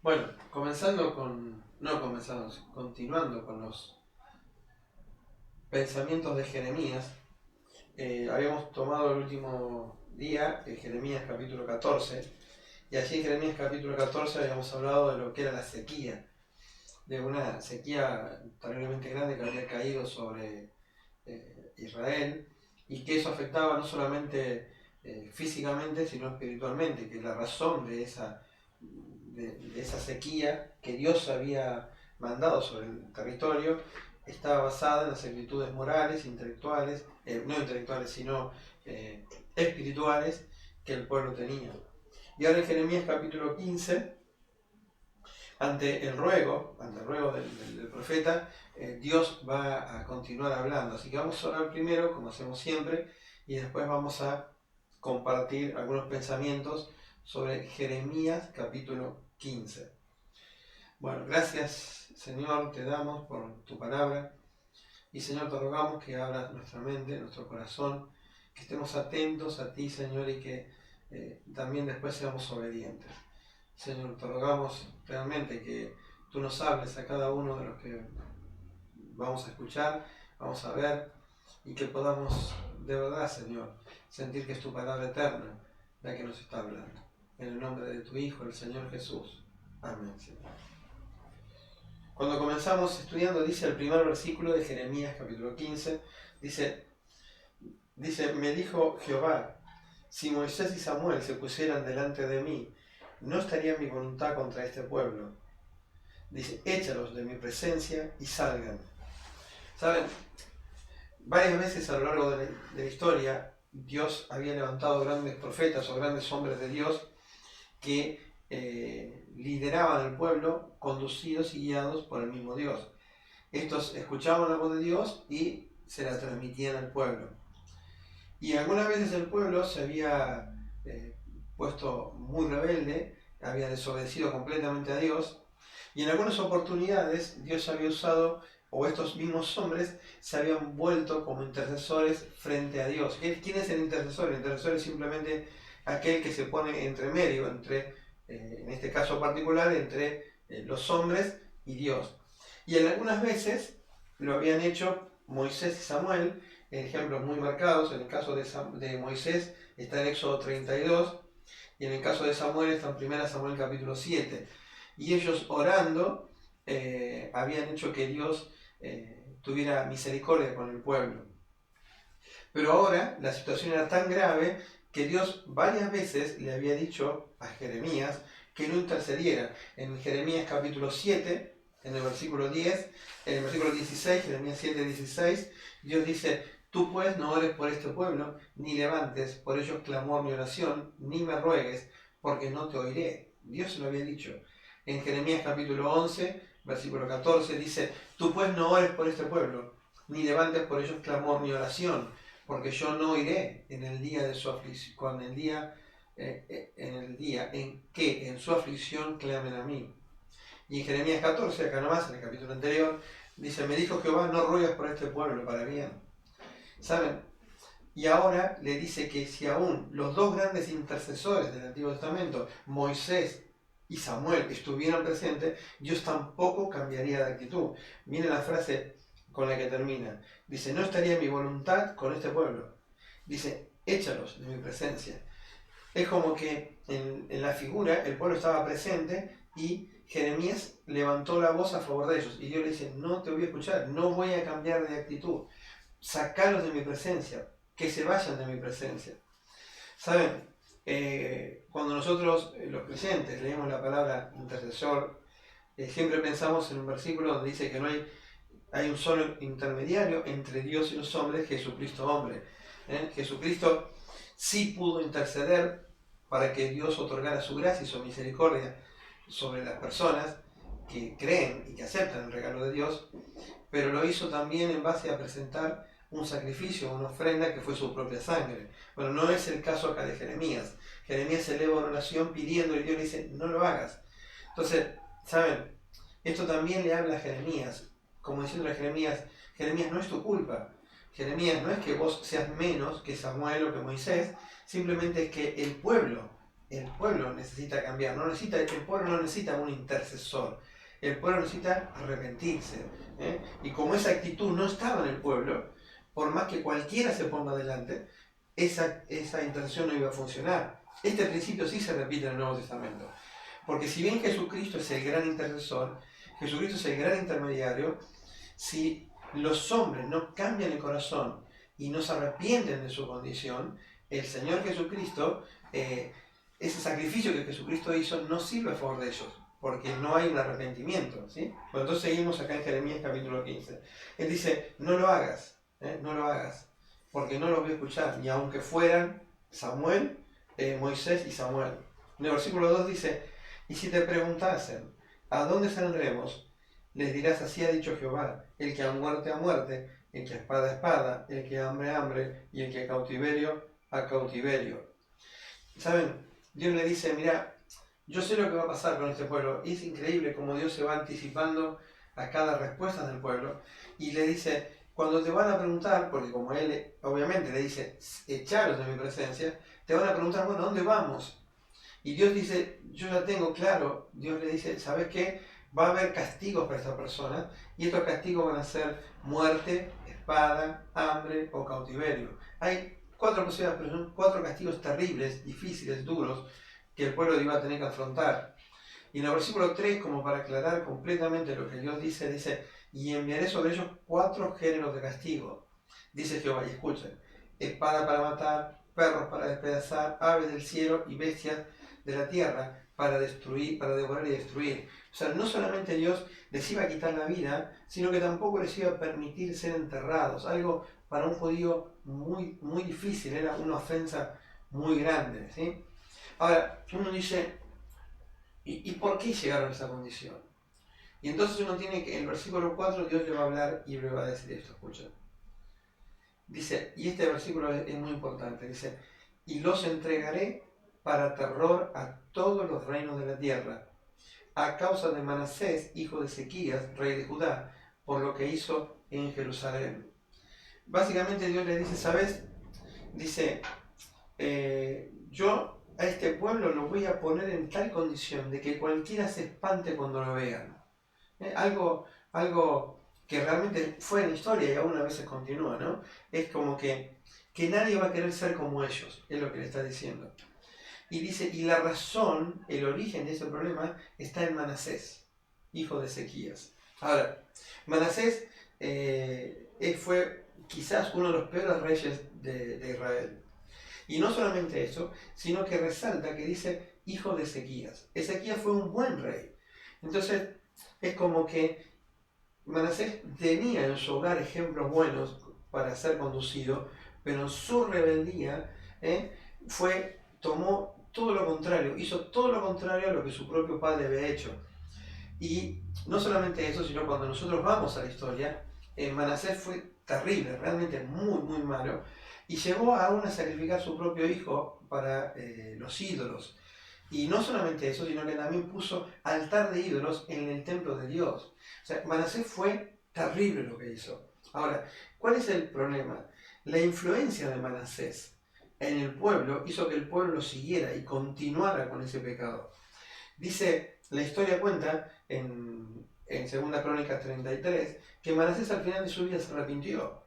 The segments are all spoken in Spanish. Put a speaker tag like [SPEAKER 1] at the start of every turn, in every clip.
[SPEAKER 1] Bueno, continuando con los pensamientos de Jeremías, habíamos tomado el último día, Jeremías capítulo 14, y allí en Jeremías capítulo 14 habíamos hablado de lo que era la sequía, de una sequía terriblemente grande que había caído sobre Israel, y que eso afectaba no solamente físicamente, sino espiritualmente, que la razón de esa sequía que Dios había mandado sobre el territorio estaba basada en las actitudes morales, intelectuales, no intelectuales, sino espirituales que el pueblo tenía. Y ahora en Jeremías capítulo 15, ante el ruego del profeta, Dios va a continuar hablando. Así que vamos a orar primero, como hacemos siempre, y después vamos a compartir algunos pensamientos sobre Jeremías capítulo 15. Bueno, gracias Señor, te damos por tu palabra, y Señor, te rogamos que abras nuestra mente, nuestro corazón, que estemos atentos a ti, Señor, y que también después seamos obedientes. Señor, te rogamos realmente que tú nos hables a cada uno de los que vamos a escuchar, vamos a ver, y que podamos de verdad, Señor, sentir que es tu palabra eterna la que nos está hablando. En el nombre de tu Hijo, el Señor Jesús. Amén, Señor. Cuando comenzamos estudiando, dice el primer versículo de Jeremías capítulo 15, dice, me dijo Jehová, si Moisés y Samuel se pusieran delante de mí, no estaría mi voluntad contra este pueblo. Dice, échalos de mi presencia y salgan. ¿Saben? Varias veces a lo largo de la historia, Dios había levantado grandes profetas o grandes hombres de Dios que lideraban al pueblo, conducidos y guiados por el mismo Dios. Estos escuchaban la voz de Dios y se la transmitían al pueblo. Y algunas veces el pueblo se había puesto muy rebelde, había desobedecido completamente a Dios, y en algunas oportunidades Dios había usado, o estos mismos hombres se habían vuelto como intercesores frente a Dios. ¿Quién es el intercesor? El intercesor es simplemente aquel que se pone entre medio, en este caso particular, entre los hombres y Dios. Y en algunas veces lo habían hecho Moisés y Samuel, ejemplos muy marcados. En el caso de Moisés está en Éxodo 32, y en el caso de Samuel está en 1 Samuel capítulo 7. Y ellos orando habían hecho que Dios tuviera misericordia con el pueblo. Pero ahora la situación era tan grave que Dios varias veces le había dicho a Jeremías que no intercediera. En Jeremías capítulo 7, en el versículo 10, en el versículo 16, Jeremías 7, 16, Dios dice, tú pues no ores por este pueblo, ni levantes por ellos clamor ni oración, ni me ruegues, porque no te oiré. Dios se lo había dicho. En Jeremías capítulo 11, versículo 14, dice, tú pues no ores por este pueblo, ni levantes por ellos clamor ni oración, porque yo no oiré en el día de su aflicción, en el día en que en su aflicción clamen a mí. Y en Jeremías 14, acá nomás, en el capítulo anterior, dice, me dijo Jehová, no ruegues por este pueblo para bien. ¿Saben? Y ahora le dice que si aún los dos grandes intercesores del Antiguo Testamento, Moisés y Samuel, estuvieran presentes, Dios tampoco cambiaría de actitud. Miren la frase con la que termina. Dice, no estaría mi voluntad con este pueblo. Dice, échalos de mi presencia. Es como que en la figura el pueblo estaba presente y Jeremías levantó la voz a favor de ellos. Y Dios le dice, no te voy a escuchar, no voy a cambiar de actitud. Sacalos de mi presencia, que se vayan de mi presencia. ¿Saben? Cuando nosotros, los creyentes, leemos la palabra intercesor, siempre pensamos en un versículo donde dice que no hay un solo intermediario entre Dios y los hombres, Jesucristo hombre. Jesucristo sí pudo interceder para que Dios otorgara su gracia y su misericordia sobre las personas que creen y que aceptan el regalo de Dios, pero lo hizo también en base a presentar un sacrificio, una ofrenda que fue su propia sangre. Bueno, no es el caso acá de Jeremías. Jeremías eleva una oración pidiendo y Dios le dice, no lo hagas. Entonces, ¿saben? Esto también le habla a Jeremías, como diciéndole a Jeremías, no es tu culpa. Jeremías, no es que vos seas menos que Samuel o que Moisés, simplemente es que el pueblo el pueblo necesita cambiar, el pueblo no necesita un intercesor, el pueblo necesita arrepentirse. Y como esa actitud no estaba en el pueblo, por más que cualquiera se ponga adelante, esa intercesión no iba a funcionar. Este principio sí se repite en el Nuevo Testamento. Porque si bien Jesucristo es el gran intercesor, Jesucristo es el gran intermediario, si los hombres no cambian el corazón y no se arrepienten de su condición, el Señor Jesucristo, ese sacrificio que Jesucristo hizo no sirve a favor de ellos, porque no hay un arrepentimiento. ¿Sí? Bueno, entonces seguimos acá en Jeremías capítulo 15. Él dice, no lo hagas, no lo hagas, porque no lo voy a escuchar, ni aunque fueran Samuel, Moisés y Samuel. En el versículo 2 dice, y si te preguntasen, ¿a dónde saldremos? Les dirás, así ha dicho Jehová, el que a muerte, el que a espada, el que a hambre, y el que a cautiverio, ¿Saben? Dios le dice, mira, yo sé lo que va a pasar con este pueblo. Y es increíble cómo Dios se va anticipando a cada respuesta del pueblo. Y le dice, cuando te van a preguntar, porque como él obviamente le dice, echaros de mi presencia, te van a preguntar, bueno, ¿dónde vamos? Y Dios dice, yo ya tengo claro, Dios le dice, ¿sabes qué? Va a haber castigos para esta persona, y estos castigos van a ser muerte, espada, hambre o cautiverio. Hay 4 posibilidades, pero son 4 castigos terribles, difíciles, duros, que el pueblo iba a tener que afrontar. Y en el versículo 3, como para aclarar completamente lo que Dios dice, y enviaré sobre ellos 4 géneros de castigo. Dice Jehová, y escuchen, espada para matar, perros para despedazar, aves del cielo y bestias de la tierra para destruir, para devorar y destruir. O sea, no solamente Dios les iba a quitar la vida, sino que tampoco les iba a permitir ser enterrados. Algo para un judío muy, muy difícil, era una ofensa muy grande. ¿Sí? Ahora, uno dice, ¿y por qué llegaron a esa condición? Y entonces uno tiene que, en el versículo 4, Dios le va a hablar y le va a decir esto, escuchen. Dice, y este versículo es muy importante, dice, y los entregaré para terror a todos los reinos de la tierra, a causa de Manasés, hijo de Ezequías, rey de Judá, por lo que hizo en Jerusalén. Básicamente Dios le dice, ¿sabes? Dice, yo a este pueblo lo voy a poner en tal condición de que cualquiera se espante cuando lo vean. Algo que realmente fue en historia y aún a veces continúa, ¿no? Es como que nadie va a querer ser como ellos, es lo que le está diciendo. Y dice, y la razón, el origen de ese problema está en Manasés, hijo de Ezequías. Ahora, Manasés fue quizás uno de los peores reyes de Israel. Y no solamente eso, sino que resalta que dice hijo de Ezequías. Ezequías fue un buen rey. Entonces, es como que Manasés tenía en su hogar ejemplos buenos para ser conducido, pero en su rebeldía tomó todo lo contrario, hizo todo lo contrario a lo que su propio padre había hecho. Y no solamente eso, sino cuando nosotros vamos a la historia, Manasés fue terrible, realmente muy, muy malo, y llegó aún a sacrificar a su propio hijo para los ídolos. Y no solamente eso, sino que también puso altar de ídolos en el templo de Dios. O sea, Manasés fue terrible lo que hizo. Ahora, ¿cuál es el problema? La influencia de Manasés en el pueblo hizo que el pueblo lo siguiera y continuara con ese pecado. Dice, la historia cuenta en 2 Crónicas 33, que Manasés al final de su vida se arrepintió,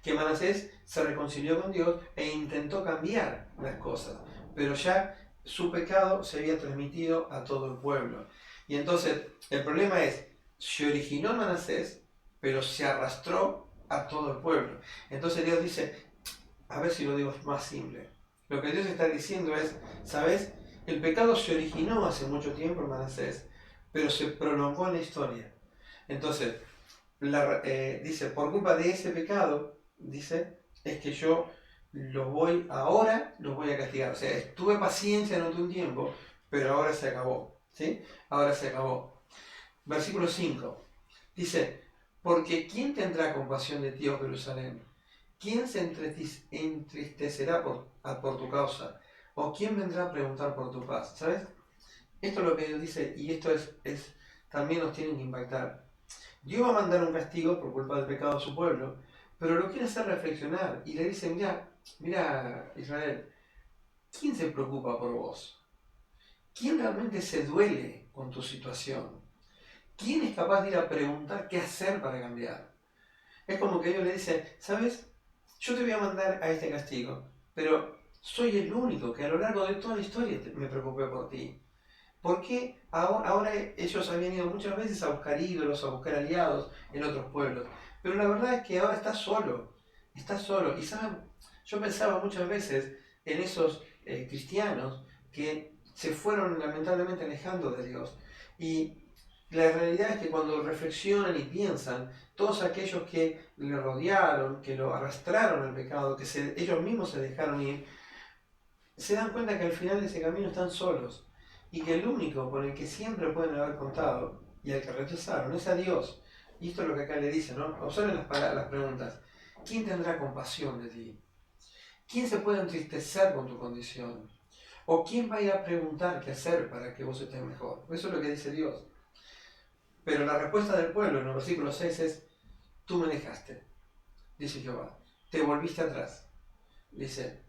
[SPEAKER 1] que Manasés se reconcilió con Dios e intentó cambiar las cosas, pero ya su pecado se había transmitido a todo el pueblo. Y entonces el problema es, se originó Manasés, pero se arrastró a todo el pueblo. Entonces Dios dice, a ver si lo digo más simple. Lo que Dios está diciendo es, ¿sabes? El pecado se originó hace mucho tiempo en Manasés, pero se prolongó en la historia. Entonces, dice, por culpa de ese pecado, dice, es que yo los voy a castigar. O sea, tuve paciencia durante un tiempo, pero ahora se acabó. ¿Sí? Ahora se acabó. Versículo 5. Dice, porque ¿quién tendrá compasión de ti, oh Jerusalén? ¿Quién se entristecerá por tu causa? ¿O quién vendrá a preguntar por tu paz? ¿Sabes? Esto es lo que Dios dice, y esto también nos tiene que impactar. Dios va a mandar un castigo por culpa del pecado de su pueblo, pero lo quiere hacer reflexionar y le dice, mira Israel, ¿quién se preocupa por vos? ¿Quién realmente se duele con tu situación? ¿Quién es capaz de ir a preguntar qué hacer para cambiar? Es como que Dios le dice, ¿sabes? Yo te voy a mandar a este castigo, pero soy el único que a lo largo de toda la historia me preocupé por ti. ¿Por qué ahora ellos habían ido muchas veces a buscar ídolos, a buscar aliados en otros pueblos? Pero la verdad es que ahora estás solo, estás solo. Y saben, yo pensaba muchas veces en esos cristianos que se fueron lamentablemente alejando de Dios. Y la realidad es que cuando reflexionan y piensan, todos aquellos que le rodearon, que lo arrastraron al pecado, que ellos mismos se dejaron ir, se dan cuenta que al final de ese camino están solos y que el único con el que siempre pueden haber contado y al que rechazaron es a Dios. Y esto es lo que acá le dice, ¿no? Observen las preguntas. ¿Quién tendrá compasión de ti? ¿Quién se puede entristecer con tu condición? ¿O quién va a ir a preguntar qué hacer para que vos estés mejor? Eso es lo que dice Dios. Pero la respuesta del pueblo en el versículo 6 es, tú me dejaste, dice Jehová, te volviste atrás. Dice,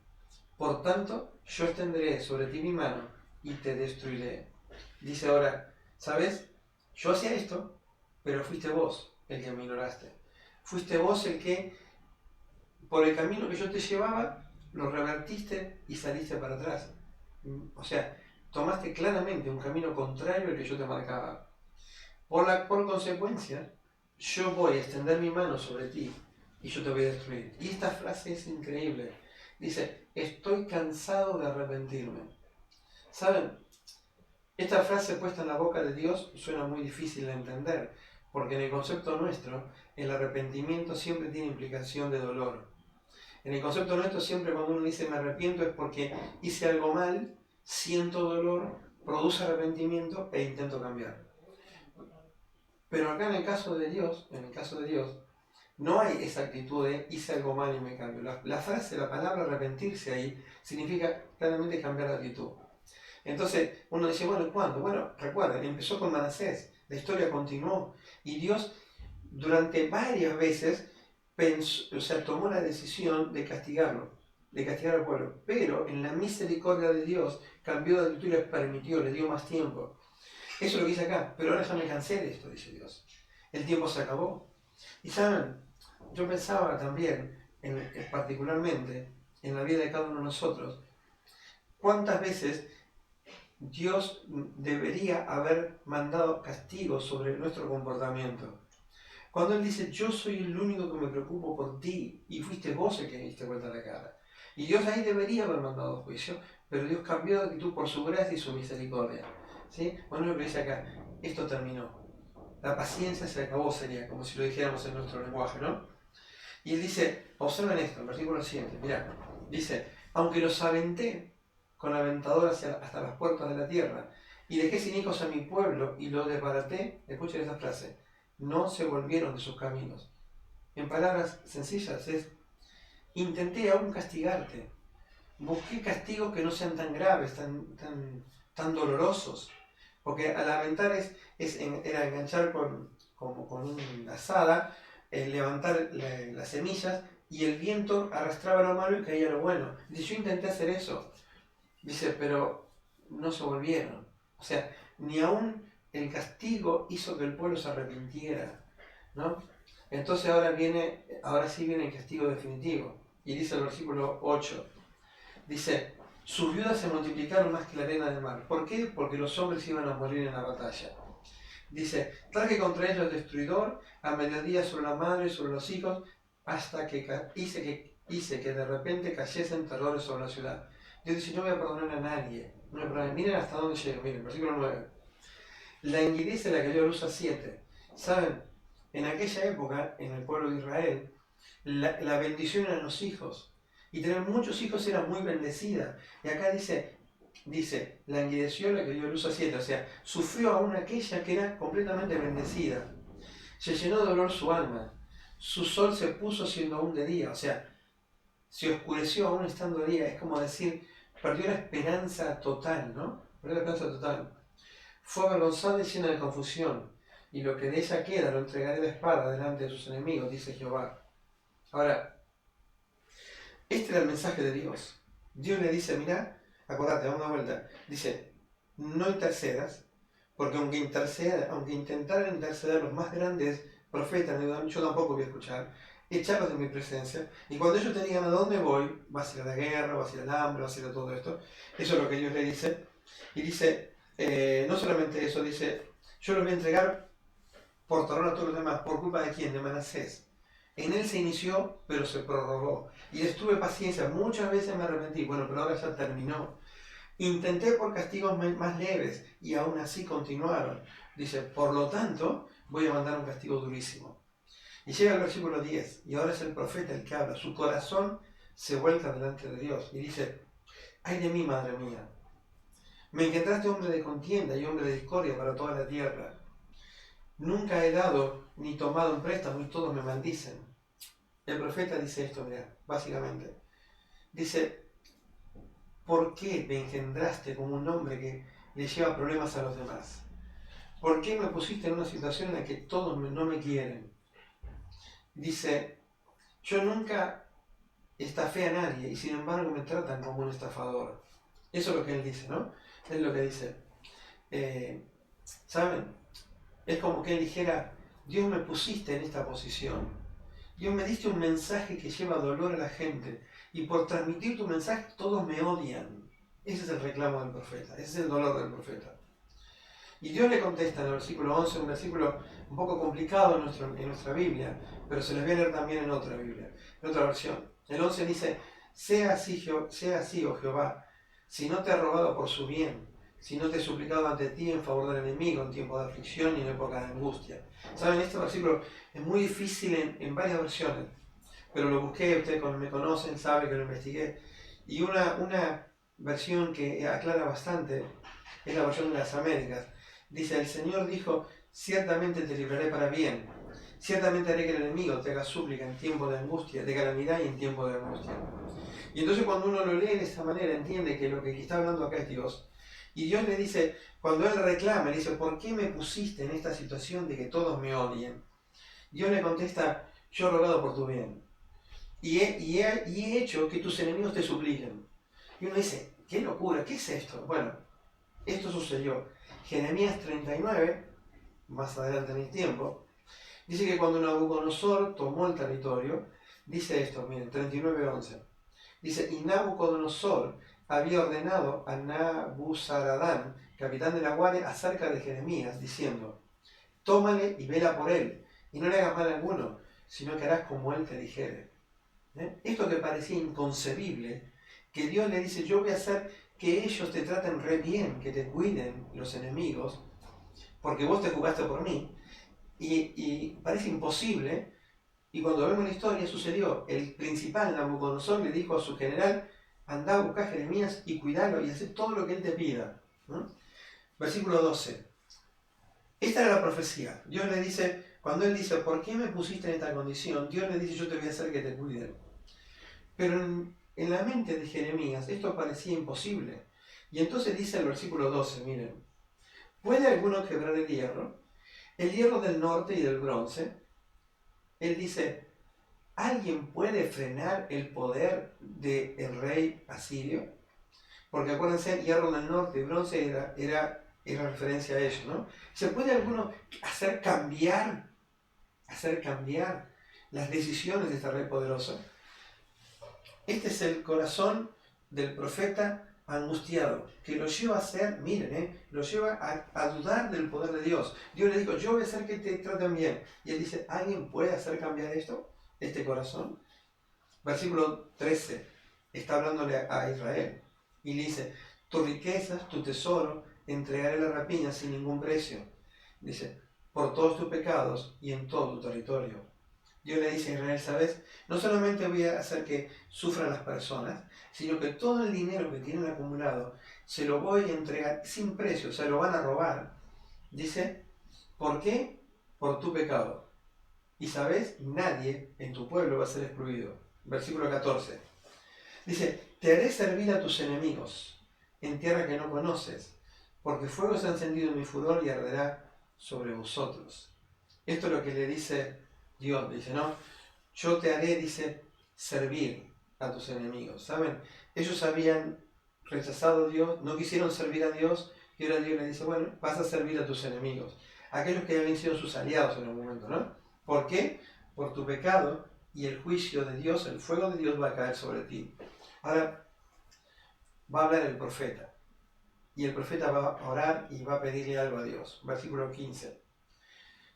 [SPEAKER 1] por tanto, yo extenderé sobre ti mi mano y te destruiré. Dice ahora, ¿sabes? Yo hacía esto, pero fuiste vos el que me ignoraste. Fuiste vos el que, por el camino que yo te llevaba, lo revertiste y saliste para atrás. O sea, tomaste claramente un camino contrario al que yo te marcaba. Por consecuencia, yo voy a extender mi mano sobre ti y yo te voy a destruir. Y esta frase es increíble. Dice, estoy cansado de arrepentirme. ¿Saben? Esta frase puesta en la boca de Dios suena muy difícil de entender, porque en el concepto nuestro, el arrepentimiento siempre tiene implicación de dolor. En el concepto nuestro siempre cuando uno dice me arrepiento es porque hice algo mal, siento dolor, produce arrepentimiento e intento cambiar. Pero acá en el caso de Dios, no hay esa actitud de hice algo mal y me cambio. La frase, la palabra arrepentirse ahí, significa claramente cambiar de actitud. Entonces uno dice, bueno, ¿cuándo? Bueno, recuerden, empezó con Manasés, la historia continuó y Dios durante varias veces tomó la decisión de castigarlo, de castigar al pueblo, pero en la misericordia de Dios cambió de actitud y les permitió, les dio más tiempo. Eso es lo que dice acá, pero ahora ya me cansé de esto, dice Dios. El tiempo se acabó. Y saben, yo pensaba también, particularmente, en la vida de cada uno de nosotros, cuántas veces Dios debería haber mandado castigo sobre nuestro comportamiento. Cuando Él dice, yo soy el único que me preocupo por ti, y fuiste vos el que me diste vuelta la cara. Y Dios ahí debería haber mandado juicio, pero Dios cambió de actitud por su gracia y su misericordia. ¿Sí? Bueno, lo que dice acá, esto terminó. La paciencia se acabó, sería como si lo dijéramos en nuestro lenguaje, ¿no? Y Él dice, observen esto, el versículo siguiente, mirá, dice, aunque los aventé con aventador hasta las puertas de la tierra, y dejé sin hijos a mi pueblo y lo desbaraté, escuchen esa frase, no se volvieron de sus caminos. En palabras sencillas es, intenté aún castigarte, busqué castigos que no sean tan graves, tan dolorosos, porque al aventar era enganchar como con una azada, levantar las semillas y el viento arrastraba lo malo y caía lo bueno. Dice, yo intenté hacer eso, dice, pero no se volvieron. O sea, ni aún el castigo hizo que el pueblo se arrepintiera, ¿no? Entonces ahora sí viene el castigo definitivo. Y dice el versículo 8, dice, sus viudas se multiplicaron más que la arena del mar. ¿Por qué? Porque los hombres iban a morir en la batalla. Dice, traje contra ellos el destruidor, a mediodía sobre la madre y sobre los hijos, hasta que hice que de repente cayesen terrores sobre la ciudad. Dios dice, no voy a perdonar a nadie. No voy a perdonar. Miren hasta dónde llega, miren, versículo 9. La inguidez en la que dio luz a 7. ¿Saben? En aquella época, en el pueblo de Israel, la bendición eran los hijos. Y tener muchos hijos era muy bendecida. Y acá dice, la enguideció la que dio luz a 7. O sea, sufrió aún aquella que era completamente bendecida. Se llenó de dolor su alma. Su sol se puso siendo aún de día. O sea, se oscureció aún estando de día. Es como decir, perdió la esperanza total, ¿no? Perdió la esperanza total. Fue avergonzada y llena de confusión. Y lo que de ella queda lo entregaré de espada delante de sus enemigos, dice Jehová. Ahora, este era el mensaje de Dios. Dios le dice, mirá, acordate, dame una vuelta. Dice, no intercedas, porque aunque intentaran interceder los más grandes profetas, yo tampoco voy a escuchar, echarlos de mi presencia, y cuando ellos te digan a dónde voy, vas a ir a la guerra, vas a ir al hambre, vas a ir a todo esto, eso es lo que Dios le dice, y dice, no solamente eso, dice, yo los voy a entregar por terror a todos los demás, ¿por culpa de quién? De Manasés. En él se inició, pero se prorrogó, y les tuve paciencia, muchas veces me arrepentí, bueno, pero ahora ya terminó. Intenté por castigos más leves y aún así continuaron. Dice, por lo tanto, voy a mandar un castigo durísimo. Y llega al versículo 10, y ahora es el profeta el que habla. Su corazón se vuelca delante de Dios y dice, ay de mí, madre mía, me engendraste hombre de contienda y hombre de discordia para toda la tierra. Nunca he dado ni tomado en préstamo y todos me maldicen. El profeta dice esto, mira, básicamente. Dice, ¿por qué me engendraste como un hombre que le lleva problemas a los demás? ¿Por qué me pusiste en una situación en la que todos no me quieren? Dice, yo nunca estafé a nadie y sin embargo me tratan como un estafador. Eso es lo que él dice, ¿no? Es lo que dice. ¿Saben? Es como que él dijera, Dios me pusiste en esta posición. Dios me diste un mensaje que lleva dolor a la gente y por transmitir tu mensaje todos me odian. Ese es el reclamo del profeta, ese es el dolor del profeta. Y Dios le contesta en el versículo 11, un versículo un poco complicado en nuestra Biblia, pero se les voy a leer también en otra Biblia, en otra versión. El 11 dice, sea así, oh Jehová, si no te ha rogado por su bien, si no te he suplicado ante ti en favor del enemigo en tiempo de aflicción y en época de angustia. Saben, este versículo es muy difícil en varias versiones, pero lo busqué, ustedes me conocen, saben que lo investigué, y una versión que aclara bastante es la versión de las Américas. Dice, el Señor dijo, ciertamente te libraré para bien, ciertamente haré que el enemigo te haga súplica en tiempo de angustia, de calamidad y en tiempo de angustia. Y entonces cuando uno lo lee de esta manera entiende que lo que está hablando acá es Dios. Y Dios le dice, cuando él reclama, le dice, ¿por qué me pusiste en esta situación de que todos me odien? Dios le contesta, yo he rogado por tu bien. Y he hecho que tus enemigos te supliquen. Y uno dice, qué locura, ¿qué es esto? Bueno, esto sucedió. Jeremías 39, más adelante en el tiempo, dice que cuando Nabucodonosor tomó el territorio, dice esto, miren, 39:11. Dice, y Nabucodonosor había ordenado a Nabuzaradán, capitán de la guardia, acerca de Jeremías, diciendo, tómale y vela por él, y no le hagas mal alguno, sino que harás como él te dijere. Esto que parecía inconcebible, que Dios le dice, yo voy a hacer que ellos te traten re bien, que te cuiden los enemigos, porque vos te jugaste por mí, y parece imposible, y cuando vemos la historia sucedió, el principal Nabucodonosor le dijo a su general, andá a buscar a Jeremías y cuidalo y haz todo lo que él te pida. ¿No? Versículo 12. Esta era la profecía. Dios le dice, cuando él dice, ¿por qué me pusiste en esta condición? Dios le dice, yo te voy a hacer que te cuiden. Pero en la mente de Jeremías esto parecía imposible. Y entonces dice el versículo 12, miren, ¿puede alguno quebrar el hierro? El hierro del norte y del bronce. Él dice, ¿alguien puede frenar el poder del rey asirio? Porque acuérdense, el hierro del norte y bronce era referencia a ello, ¿no? ¿Se puede alguno hacer cambiar las decisiones de este rey poderoso? Este es el corazón del profeta angustiado, que lo lleva a hacer, miren, lo lleva a dudar del poder de Dios. Dios le dijo, yo voy a hacer que te traten bien. Y él dice, ¿alguien puede hacer cambiar esto? Este corazón. Versículo 13, está hablándole a Israel. Y le dice, tus riquezas, tu tesoro, entregaré la rapiña sin ningún precio. Dice, por todos tus pecados y en todo tu territorio. Dios le dice a Israel, ¿sabes? No solamente voy a hacer que sufran las personas, sino que todo el dinero que tienen acumulado se lo voy a entregar sin precio, o sea, lo van a robar. Dice, ¿por qué? Por tu pecado. Y sabes, nadie en tu pueblo va a ser excluido. Versículo 14. Dice, te haré servir a tus enemigos en tierra que no conoces, porque fuego se ha encendido en mi furor y arderá sobre vosotros. Esto es lo que le dice Dios, dice, ¿no? Yo te haré, dice, servir a tus enemigos. ¿Saben? Ellos habían rechazado a Dios, no quisieron servir a Dios Y ahora Dios le dice, bueno, vas a servir a tus enemigos, aquellos que habían sido sus aliados en el momento, ¿no? ¿Por qué? Por tu pecado, y el juicio de Dios, el fuego de Dios va a caer sobre ti. Ahora va a hablar el profeta, y el profeta va a orar y va a pedirle algo a Dios. Versículo 15.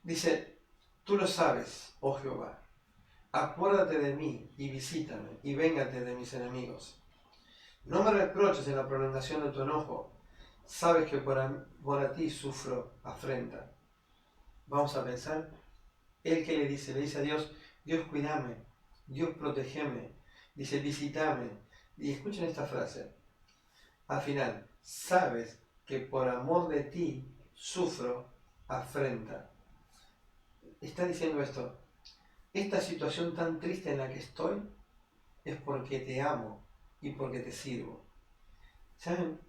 [SPEAKER 1] Dice, tú lo sabes, oh Jehová, acuérdate de mí y visítame y véngate de mis enemigos. No me reproches en la prolongación de tu enojo, sabes que por a ti sufro afrenta. Vamos a pensar, él que le dice a Dios, Dios cuídame, Dios protégeme, dice visítame. Y escuchen esta frase, al final, sabes que por amor de ti sufro afrenta. Está diciendo esto, esta situación tan triste en la que estoy es porque te amo y porque te sirvo. ¿Saben?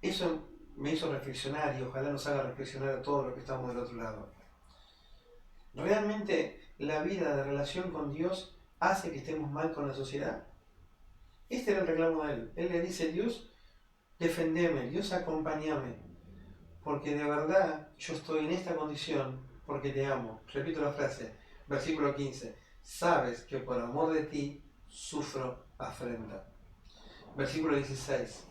[SPEAKER 1] Eso me hizo reflexionar y ojalá nos haga reflexionar a todos los que estamos del otro lado. ¿Realmente la vida de relación con Dios hace que estemos mal con la sociedad? Este era el reclamo de él. Él le dice, Dios, defendeme, Dios, acompáñame, porque de verdad yo estoy en esta condición porque te amo. Repito la frase, versículo 15. Sabes que por amor de ti sufro afrenta. Versículo 16.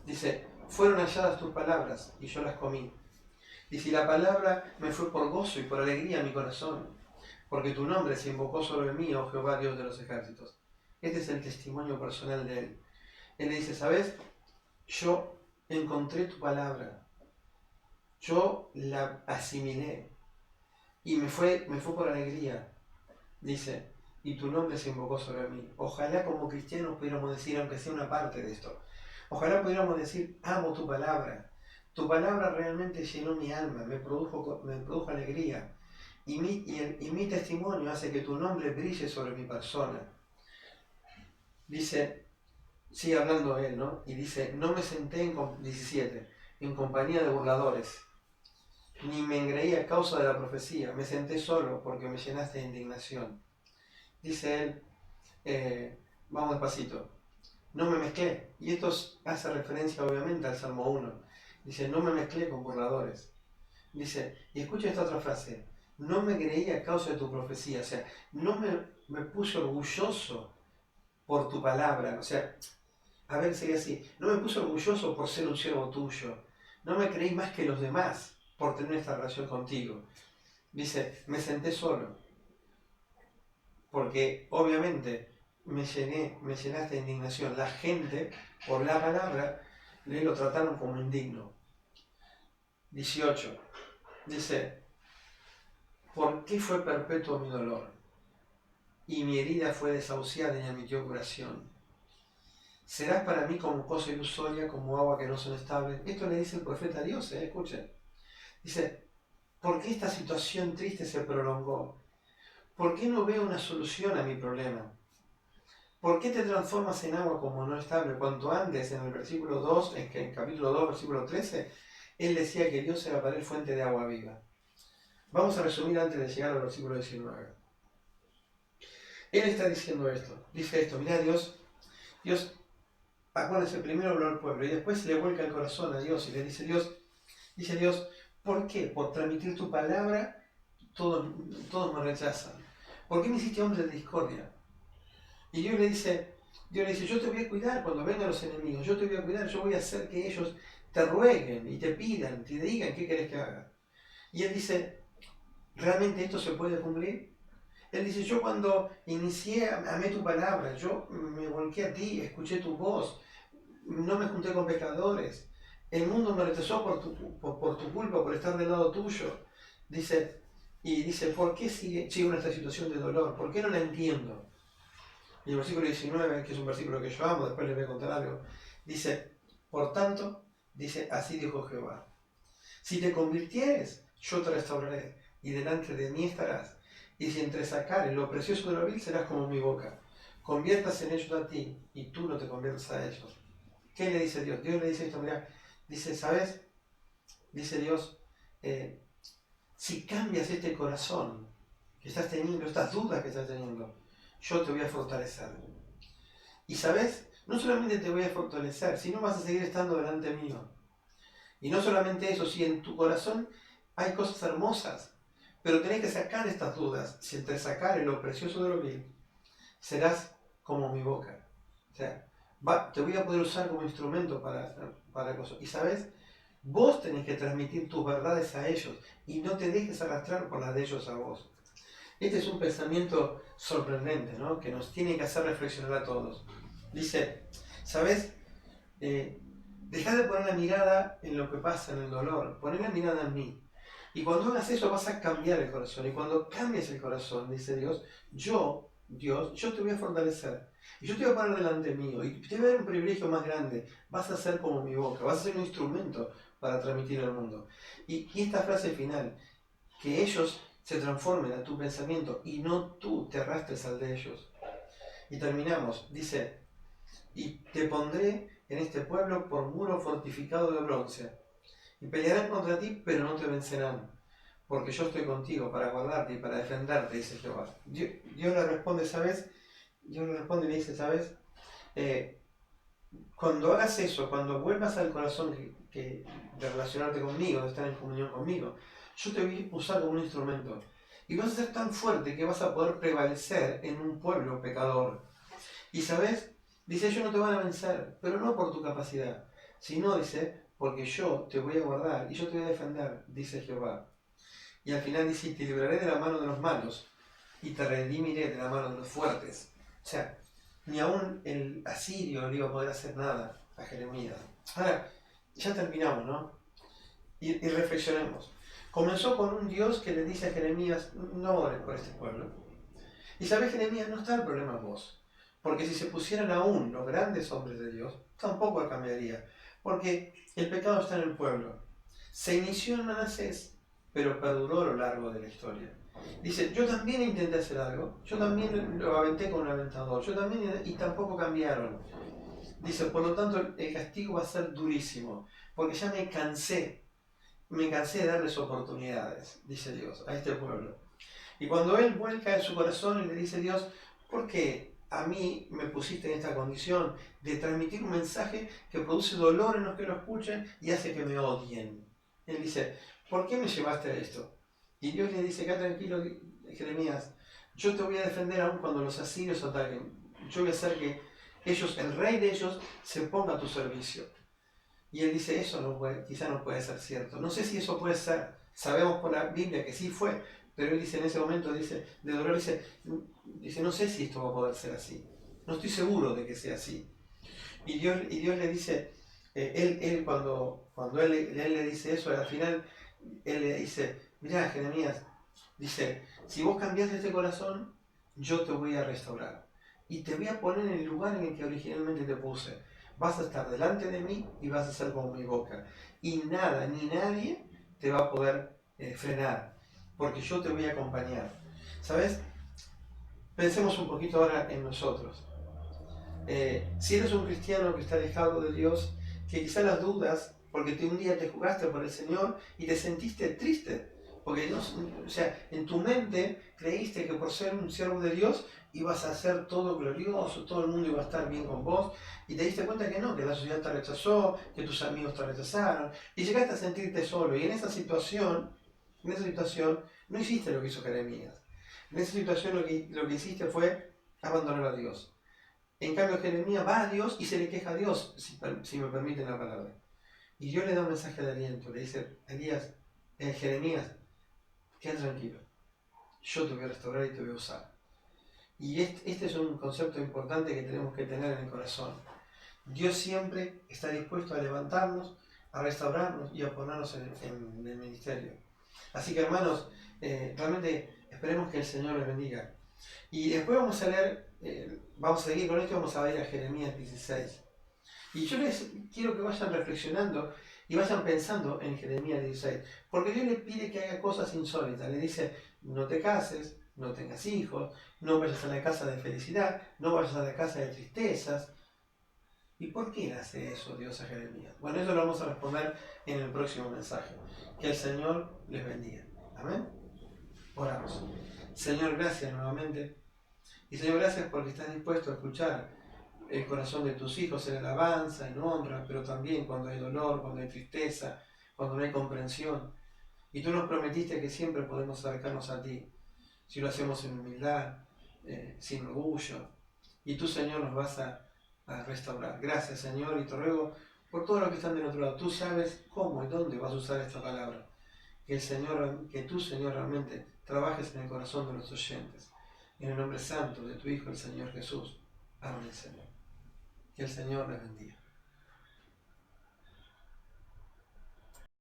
[SPEAKER 1] Dice, fueron halladas tus palabras y yo las comí. Dice, y la palabra me fue por gozo y por alegría a mi corazón, porque tu nombre se invocó sobre mí, oh Jehová, Dios de los ejércitos. Este es el testimonio personal de él. Él le dice, ¿sabes? Yo encontré tu palabra, yo la asimilé y me fue por alegría. Dice, y tu nombre se invocó sobre mí. Ojalá como cristianos pudiéramos decir, aunque sea una parte de esto, ojalá pudiéramos decir, amo tu palabra. Tu palabra realmente llenó mi alma, me produjo alegría. Y mi testimonio hace que tu nombre brille sobre mi persona. Dice, sigue hablando él, ¿no? Y dice, no me senté en compañía de burladores, ni me engreí a causa de la profecía, me senté solo porque me llenaste de indignación. Dice él, vamos despacito, no me mezclé. Y esto hace referencia obviamente al Salmo 1. Dice, no me mezclé con burladores. Dice, y escucha esta otra frase, no me creí a causa de tu profecía, o sea, no me puse orgulloso por tu palabra, o sea, a ver, sería así, no me puse orgulloso por ser un siervo tuyo, no me creí más que los demás por tener esta relación contigo. Dice, me senté solo, porque obviamente me llenaste de indignación. La gente, por la palabra, lo trataron como indigno. 18. Dice, ¿por qué fue perpetuo mi dolor? Y mi herida fue desahuciada y admitió curación. Serás para mí como cosa ilusoria, como agua que no son estables. Esto le dice el profeta a Dios, escuchen. Dice, ¿por qué esta situación triste se prolongó? ¿Por qué no veo una solución a mi problema? ¿Por qué te transformas en agua como no estable? Cuanto antes, en el versículo 2, en el capítulo 2, versículo 13, él decía que Dios era para él fuente de agua viva. Vamos a resumir antes de llegar al versículo 19. Él está diciendo esto, dice esto, mira Dios, acuérdense, primero habló al pueblo y después le vuelca el corazón a Dios y le dice Dios, ¿por qué? Por transmitir tu palabra, todos me rechazan. ¿Por qué me hiciste hombre de discordia? Y Dios le dice, yo te voy a cuidar cuando vengan los enemigos, yo te voy a cuidar, yo voy a hacer que ellos te rueguen y te pidan, te digan qué querés que haga. Y él dice, ¿realmente esto se puede cumplir? Él dice, yo cuando inicié, amé tu palabra, yo me volqué a ti, escuché tu voz, no me junté con pecadores, el mundo me rechazó por tu culpa, por estar del lado tuyo. Dice, ¿por qué sigo en esta situación de dolor? ¿Por qué no la entiendo? Y el versículo 19, que es un versículo que yo amo, después les voy a contar algo, dice, por tanto, dice, así dijo Jehová, si te convirtieres, yo te restauraré, y delante de mí estarás, y si entresacares lo precioso de lo vil, serás como mi boca. Conviertas en ellos a ti, y tú no te conviertas a ellos. ¿Qué le dice Dios? Dios le dice esto, mira, dice, ¿sabes? Dice Dios, si cambias este corazón que estás teniendo, estas dudas que estás teniendo, yo te voy a fortalecer. Y ¿sabes? No solamente te voy a fortalecer, sino vas a seguir estando delante mío. Y no solamente eso, si en tu corazón hay cosas hermosas, pero tenés que sacar estas dudas. Si entre sacar lo precioso de lo vil, serás como mi boca. O sea, te voy a poder usar como instrumento para cosas. Y sabes, vos tenés que transmitir tus verdades a ellos y no te dejes arrastrar por las de ellos a vos. Este es un pensamiento sorprendente, ¿no? Que nos tiene que hacer reflexionar a todos. Dice, ¿sabes? Dejá de poner la mirada en lo que pasa, en el dolor. Poner la mirada en mí. Y cuando hagas eso vas a cambiar el corazón. Y cuando cambies el corazón, dice Dios, yo te voy a fortalecer. Y yo te voy a poner delante mío. Y te voy a dar un privilegio más grande. Vas a ser como mi boca. Vas a ser un instrumento para transmitir al mundo. Y esta frase final, que ellos se transformen a tu pensamiento y no tú te arrastres al de ellos. Y terminamos. Dice, y te pondré en este pueblo por muro fortificado de bronce. Y pelearán contra ti, pero no te vencerán. Porque yo estoy contigo para guardarte y para defenderte, dice Jehová. Dios le responde, ¿sabes? Dios le responde y le dice, ¿sabes? Cuando hagas eso, cuando vuelvas al corazón de relacionarte conmigo, de estar en comunión conmigo, yo te voy a usar como un instrumento. Y vas a ser tan fuerte que vas a poder prevalecer en un pueblo pecador. Y ¿sabes? Dice, ellos no te van a vencer, pero no por tu capacidad, sino, dice, porque yo te voy a guardar y yo te voy a defender, dice Jehová. Y al final dice, te libraré de la mano de los malos y te redimiré de la mano de los fuertes. O sea, ni aún el asirio le iba a poder hacer nada a Jeremías. Ahora, ya terminamos, ¿no? Y reflexionemos. Comenzó con un Dios que le dice a Jeremías, no ores por este pueblo. Y sabes, Jeremías, no está el problema en vos. Porque si se pusieran aún los grandes hombres de Dios, tampoco cambiaría. Porque el pecado está en el pueblo. Se inició en Manasés, pero perduró a lo largo de la historia. Dice, yo también intenté hacer algo, yo también lo aventé con un aventador, yo también, y tampoco cambiaron. Dice, por lo tanto, el castigo va a ser durísimo, porque ya me cansé de darles oportunidades, dice Dios, a este pueblo. Y cuando él vuelca en su corazón y le dice, Dios, ¿por qué a mí me pusiste en esta condición de transmitir un mensaje que produce dolor en los que lo escuchan y hace que me odien? Él dice, ¿por qué me llevaste a esto? Y Dios le dice, quédate tranquilo, Jeremías, yo te voy a defender aún cuando los asirios ataquen. Yo voy a hacer que ellos, el rey de ellos, se ponga a tu servicio. Y él dice, eso quizá no puede ser cierto. No sé si eso puede ser. Sabemos por la Biblia que sí fue, pero él dice en ese momento, de dolor, dice, no sé si esto va a poder ser así. No estoy seguro de que sea así. Y Dios le dice, cuando él le dice eso, al final, él le dice, mirá, Jeremías, dice, si vos cambiás este corazón, yo te voy a restaurar. Y te voy a poner en el lugar en el que originalmente te puse. Vas a estar delante de mí y vas a ser como mi boca. Y nada, ni nadie te va a poder frenar, porque yo te voy a acompañar. ¿Sabes? Pensemos un poquito ahora en nosotros. Si eres un cristiano que está alejado de Dios, que quizá las dudas, porque un día te jugaste por el Señor y te sentiste triste, porque en tu mente creíste que por ser un siervo de Dios ibas a hacer todo glorioso, todo el mundo iba a estar bien con vos, y te diste cuenta que no, que la sociedad te rechazó, que tus amigos te rechazaron, y llegaste a sentirte solo, y en esa situación no hiciste lo que hizo Jeremías. En esa situación lo que hiciste fue abandonar a Dios. En cambio, Jeremías va a Dios y se le queja a Dios, si me permiten la palabra. Y Dios le da un mensaje de aliento, le dice, Jeremías, queda tranquilo, yo te voy a restaurar y te voy a usar. Y este es un concepto importante que tenemos que tener en el corazón. Dios siempre está dispuesto a levantarnos, a restaurarnos y a ponernos en el ministerio. Así que, hermanos, realmente esperemos que el Señor les bendiga. Y después vamos a leer, vamos a seguir con esto y vamos a ir a Jeremías 16. Y yo les quiero que vayan reflexionando y vayan pensando en Jeremías 16. Porque Dios le pide que haga cosas insólitas. Le dice, no te cases, no tengas hijos, no vayas a la casa de felicidad, no vayas a la casa de tristezas. ¿Y por qué le hace eso Dios a Jeremías? Bueno, eso lo vamos a responder en el próximo mensaje. Que el Señor les bendiga. Amén. Oramos. Señor, gracias nuevamente. Y Señor, gracias porque estás dispuesto a escuchar el corazón de tus hijos en alabanza, en honra, pero también cuando hay dolor, cuando hay tristeza, cuando no hay comprensión. Y tú nos prometiste que siempre podemos acercarnos a ti, si lo hacemos en humildad, sin orgullo. Y tú, Señor, nos vas a restaurar. Gracias, Señor, y te ruego por todo lo que están del otro lado. Tú sabes cómo y dónde vas a usar esta palabra. Que tú, Señor, realmente trabajes en el corazón de los oyentes. En el nombre santo de tu Hijo, el Señor Jesús. Amén, Señor. Que el Señor les bendiga.